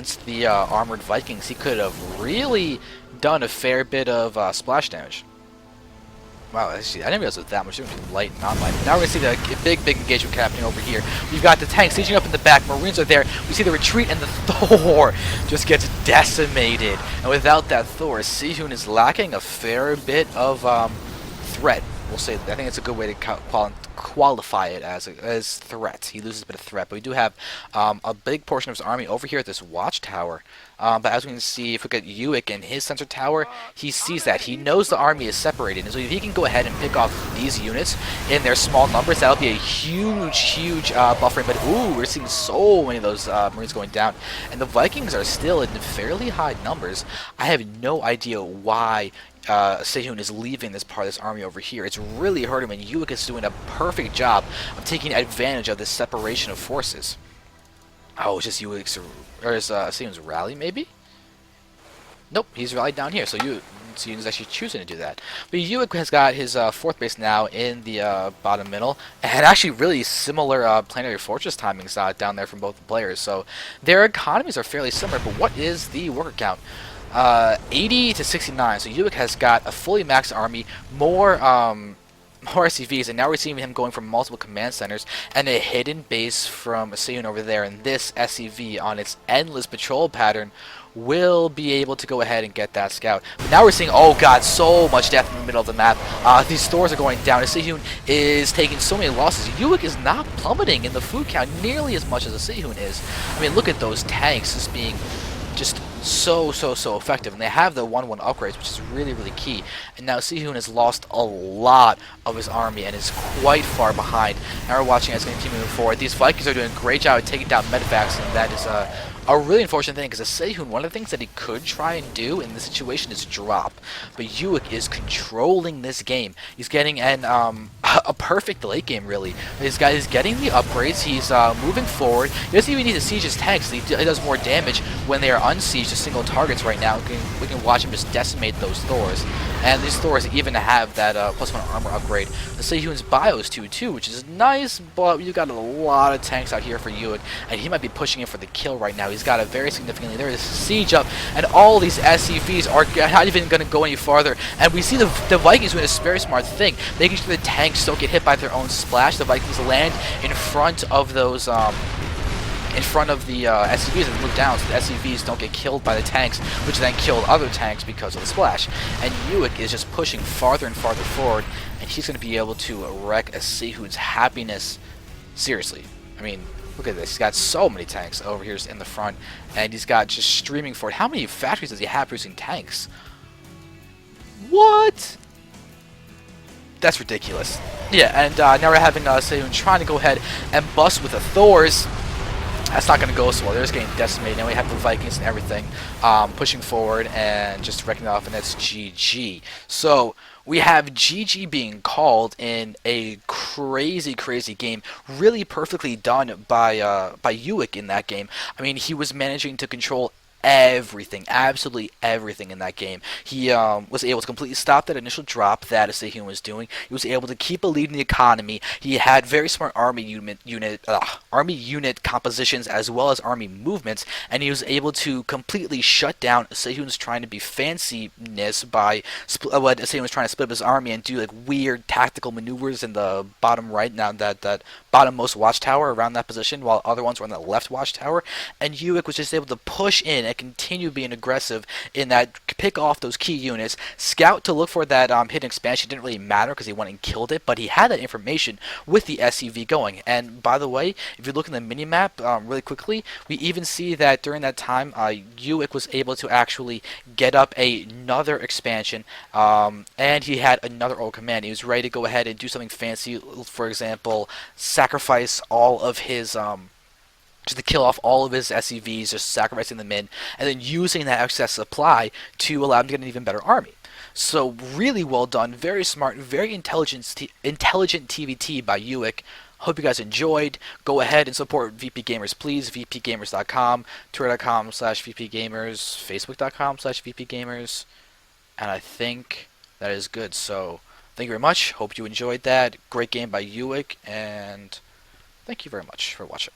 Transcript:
against the armored Vikings, he could have really done a fair bit of splash damage. Wow, actually, I didn't realize it was that much. It was light and non-light. Now we're going to see the big engagement happening over here. We've got the tank sieging up in the back. Marines are there. We see the retreat, and the Thor just gets decimated. And without that Thor, Seohyun is lacking a fair bit of threat. We'll say, I think it's a good way to qualify it as threat. He loses a bit of threat, but we do have a big portion of his army over here at this watchtower. But as we can see, if we look at Ewic and his sensor tower, he sees that. He knows the army is separated, and so if he can go ahead and pick off these units in their small numbers, that'll be a huge buffering. But ooh, we're seeing so many of those Marines going down, and the Vikings are still in fairly high numbers. I have no idea why Seohyun is leaving this part of this army over here. It's really hurting him, and Ewic is doing a perfect job of taking advantage of this separation of forces. Oh, it's just Ewic's, or is Seohyun's rally, maybe? Nope, he's rallied down here, so Seohyun is actually choosing to do that. But Ewic has got his 4th base now in the bottom middle, and actually really similar planetary fortress timings down there from both the players, so their economies are fairly similar. But what is the worker count? 80 to 69, so Ewic has got a fully maxed army, more SCVs, and now we're seeing him going from multiple command centers, and a hidden base from Seohyun over there, and this SCV on its endless patrol pattern will be able to go ahead and get that scout. But now we're seeing, oh god, so much death in the middle of the map. These Thors are going down, and Seohyun is taking so many losses. Ewic is not plummeting in the food count nearly as much as the Seohyun is. I mean, look at those tanks just being just so effective, and they have the 1-1 upgrades, which is really key. And now Seohyun has lost a lot of his army and is quite far behind. Now we're watching as it's going to keep moving forward. These Vikings are doing a great job at taking down medevacs, and that is a really unfortunate thing, because Seohyun, one of the things that he could try and do in this situation is drop. But Ewic is controlling this game. He's getting a perfect late game, really. This guy is getting the upgrades. He's moving forward. He doesn't even need to siege his tanks. He does more damage when they are unsieged to single targets right now. We can watch him just decimate those Thors. And these Thors even have that +1 armor upgrade. The Seohyun's bios too, which is nice, but you've got a lot of tanks out here for Ewic, and he might be pushing in for the kill right now. He's got a very significantly. There is siege up, and all these SCVs are not even going to go any farther. And we see the Vikings doing a very smart thing, making sure the tanks don't get hit by their own splash. The Vikings land in front of those SCVs and move down, so the SCVs don't get killed by the tanks, which then kill other tanks because of the splash. And Ewic is just pushing farther and farther forward, and he's going to be able to wreck a Seohyun's happiness. Seriously, I mean, look at this. He's got so many tanks over here in the front, and he's got just streaming forward. How many factories does he have producing tanks? What? That's ridiculous. Yeah, and now we're having Seohyun trying to go ahead and bust with the Thors. That's not going to go so well. They're just getting decimated. Now we have the Vikings and everything pushing forward and just wrecking it off, and that's GG. So we have GG being called in a crazy game. Really perfectly done by Ewic in that game. I mean, he was managing to control everything, absolutely everything in that game. He was able to completely stop that initial drop that Seohyun was doing. He was able to keep a lead in the economy. He had very smart army unit compositions as well as army movements, and he was able to completely shut down Seohyun's trying to be fanciness by Seohyun was trying to split up his army and do like weird tactical maneuvers in the bottom right, now that bottommost watchtower around that position, while other ones were on the left watchtower. And Ewic was just able to push in and continue being aggressive in that, pick off those key units. Scout to look for that hidden expansion didn't really matter because he went and killed it, but he had that information with the SCV going. And by the way, if you look in the minimap really quickly, we even see that during that time, Ewic was able to actually get up another expansion, and he had another old command. He was ready to go ahead and do something fancy, for example, sacrifice all of his just to kill off all of his SCVs, just sacrificing them in, and then using that excess supply to allow him to get an even better army. So really well done, very smart, very intelligent TVT by Ewic. Hope you guys enjoyed. Go ahead and support VP Gamers, please. VPGamers.com, Twitter.com/VPGamers, Facebook.com/VPGamers, and I think that is good. So thank you very much. Hope you enjoyed that. Great game by Ewic, and thank you very much for watching.